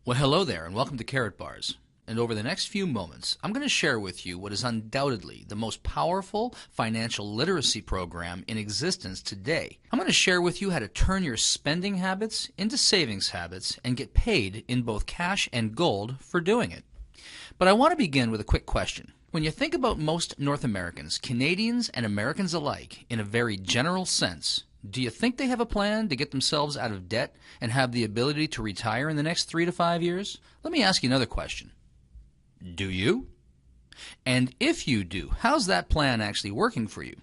Well, hello there, and welcome to Karatbars. And over the next few moments, I'm going to share with you what is undoubtedly the most powerful financial literacy program in existence today. I'm going to share with you how to turn your spending habits into savings habits and get paid in both cash and gold for doing it. But I want to begin with a quick question. When you think about most North Americans, Canadians and Americans alike, in a very general sense, do you think they have a plan to get themselves out of debt and have the ability to retire in the next 3 to 5 years? Let me ask you another question. Do you? And if you do, how's that plan actually working for you?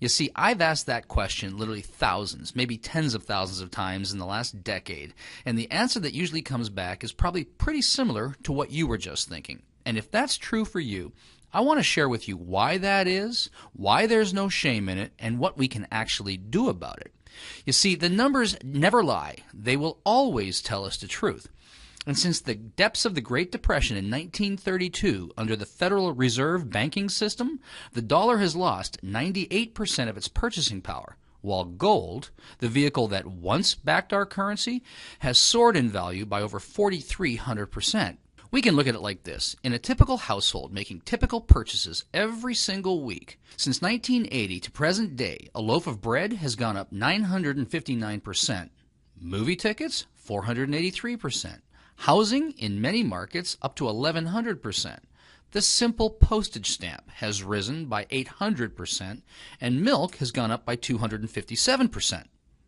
You see, I've asked that question literally thousands, maybe tens of thousands of times in the last decade, and the answer that usually comes back is probably pretty similar to what you were just thinking. And if that's true for you, I want to share with you why that is, why there's no shame in it, and what we can actually do about it. You see, the numbers never lie. They will always tell us the truth. And since the depths of the Great Depression in 1932, under the Federal Reserve banking system, the dollar has lost 98% of its purchasing power, while gold, the vehicle that once backed our currency, has soared in value by over 4,300%. We can look at it like this. In a typical household making typical purchases every single week, since 1980 to present day, a loaf of bread has gone up 959%. Movie tickets, 483%. Housing in many markets up to 1,100%. The simple postage stamp has risen by 800%, and milk has gone up by 257%.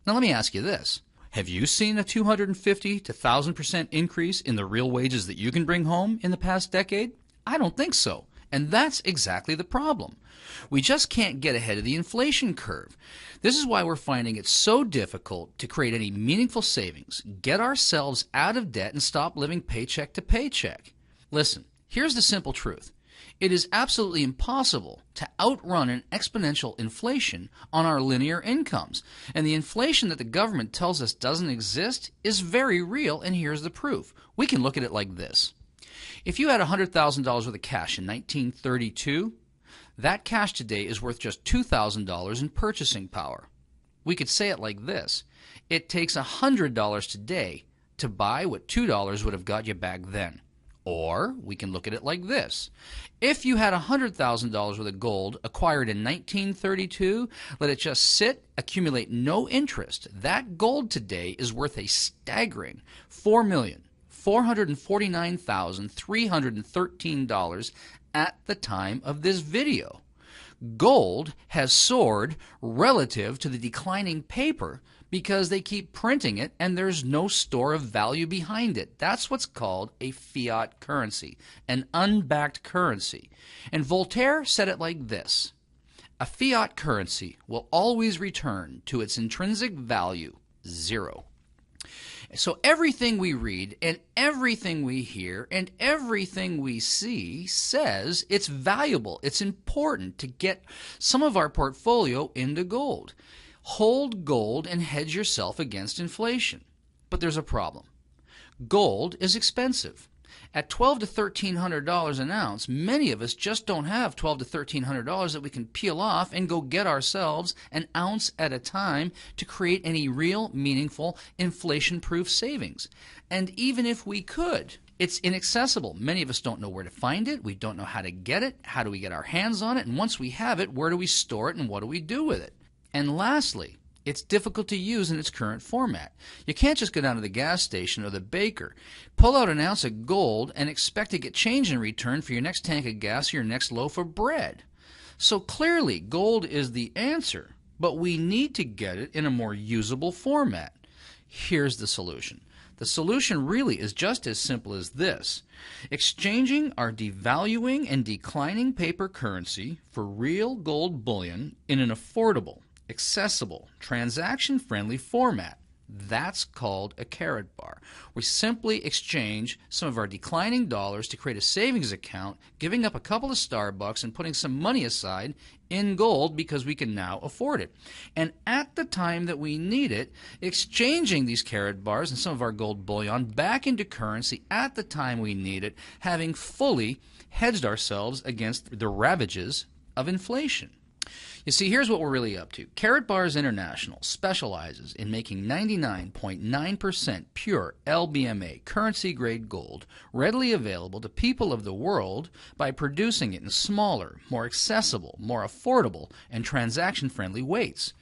Now let me ask you this. Have you seen a 250 to 1,000% increase in the real wages that you can bring home in the past decade? I don't think so. And that's exactly the problem. We just can't get ahead of the inflation curve. This is why we're finding it so difficult to create any meaningful savings, get ourselves out of debt, and stop living paycheck to paycheck. Listen, here's the simple truth. It is absolutely impossible to outrun an exponential inflation on our linear incomes. And the inflation that the government tells us doesn't exist is very real, and here's the proof. We can look at it like this. If you had $100,000 worth of cash in 1932, that cash today is worth just $2,000 in purchasing power. We could say it like this. It takes $100 today to buy what $2 would have got you back then. Or we can look at it like this. If you had $100,000 worth of gold acquired in 1932, let it just sit, accumulate no interest. That gold today is worth a staggering $4,449,313 at the time of this video. Gold has soared relative to the declining paper because they keep printing it and there's no store of value behind it. That's what's called a fiat currency, an unbacked currency. And Voltaire said it like this. A fiat currency will always return to its intrinsic value, zero. So everything we read and everything we hear and everything we see says it's valuable, it's important to get some of our portfolio into gold. Hold gold and hedge yourself against inflation. But there's a problem. Gold is expensive. At $1,200 to $1,300 an ounce, many of us just don't have $1,200 to $1,300 that we can peel off and go get ourselves an ounce at a time to create any real, meaningful, inflation-proof savings. And even if we could, it's inaccessible. Many of us don't know where to find it. We don't know how to get it. How do we get our hands on it? And once we have it, where do we store it and what do we do with it? And lastly, it's difficult to use in its current format. You can't just go down to the gas station or the baker, pull out an ounce of gold, and expect to get change in return for your next tank of gas or your next loaf of bread. So clearly, gold is the answer, but we need to get it in a more usable format. Here's the solution. The solution really is just as simple as this. Exchanging our devaluing and declining paper currency for real gold bullion in an affordable, accessible, transaction-friendly format. That's called a Karatbar. We simply exchange some of our declining dollars to create a savings account, giving up a couple of Starbucks and putting some money aside in gold because we can now afford it. And at the time that we need it, exchanging these Karatbars and some of our gold bullion back into currency at the time we need it, having fully hedged ourselves against the ravages of inflation. You see, here's what we're really up to. Karatbars International specializes in making 99.9% pure LBMA currency-grade gold readily available to people of the world by producing it in smaller, more accessible, more affordable, and transaction-friendly weights.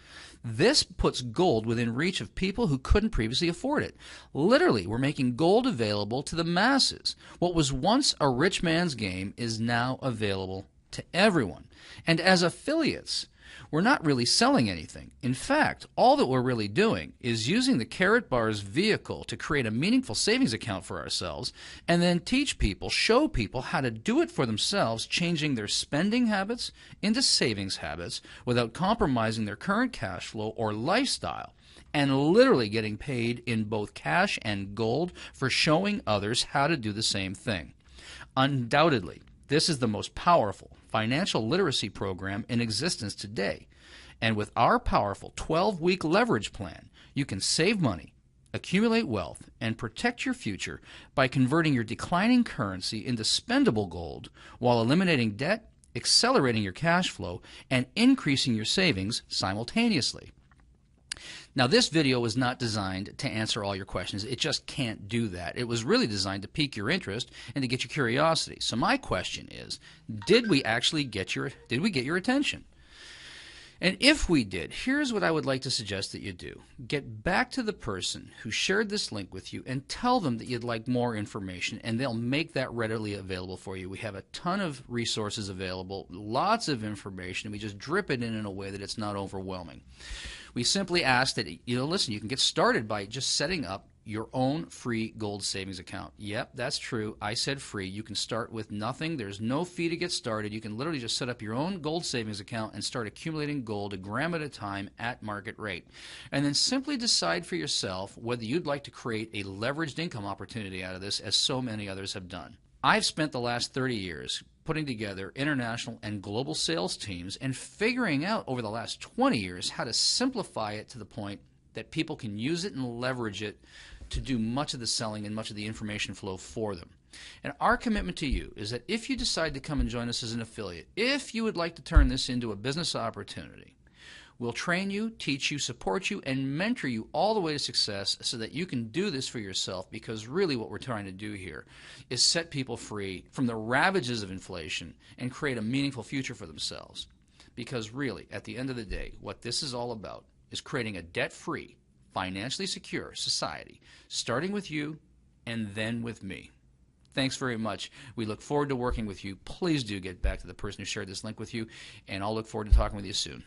This puts gold within reach of people who couldn't previously afford it. Literally, we're making gold available to the masses. What was once a rich man's game is now available to everyone. And as affiliates, we're not really selling anything. In fact, all that we're really doing is using the Karatbars vehicle to create a meaningful savings account for ourselves and then teach people, show people how to do it for themselves, changing their spending habits into savings habits without compromising their current cash flow or lifestyle, and literally getting paid in both cash and gold for showing others how to do the same thing. Undoubtedly, this is the most powerful financial literacy program in existence today. And with our powerful 12-week leverage plan, you can save money, accumulate wealth, and protect your future by converting your declining currency into spendable gold while eliminating debt, accelerating your cash flow, and increasing your savings simultaneously. Now, this video was not designed to answer all your questions. It just can't do that. It was really designed to pique your interest and to get your curiosity. So my question is, did we get your attention? And if we did, here's what I would like to suggest that you do. Get back to the person who shared this link with you and tell them that you'd like more information, and they'll make that readily available for you. We have a ton of resources available, lots of information, and we just drip it in a way that it's not overwhelming. We simply ask that, listen, you can get started by just setting up your own free gold savings account. Yep, that's true. I said free. You can start with nothing. There's no fee to get started. You can literally just set up your own gold savings account and start accumulating gold a gram at a time at market rate. And then simply decide for yourself whether you'd like to create a leveraged income opportunity out of this, as so many others have done. I've spent the last 30 years putting together international and global sales teams and figuring out over the last 20 years how to simplify it to the point that people can use it and leverage it to do much of the selling and much of the information flow for them. And our commitment to you is that if you decide to come and join us as an affiliate, if you would like to turn this into a business opportunity, we'll train you, teach you, support you, and mentor you all the way to success so that you can do this for yourself, because really what we're trying to do here is set people free from the ravages of inflation and create a meaningful future for themselves. Because really, at the end of the day, what this is all about is creating a debt-free, financially secure society, starting with you and then with me. Thanks very much. We look forward to working with you. Please do get back to the person who shared this link with you, and I'll look forward to talking with you soon.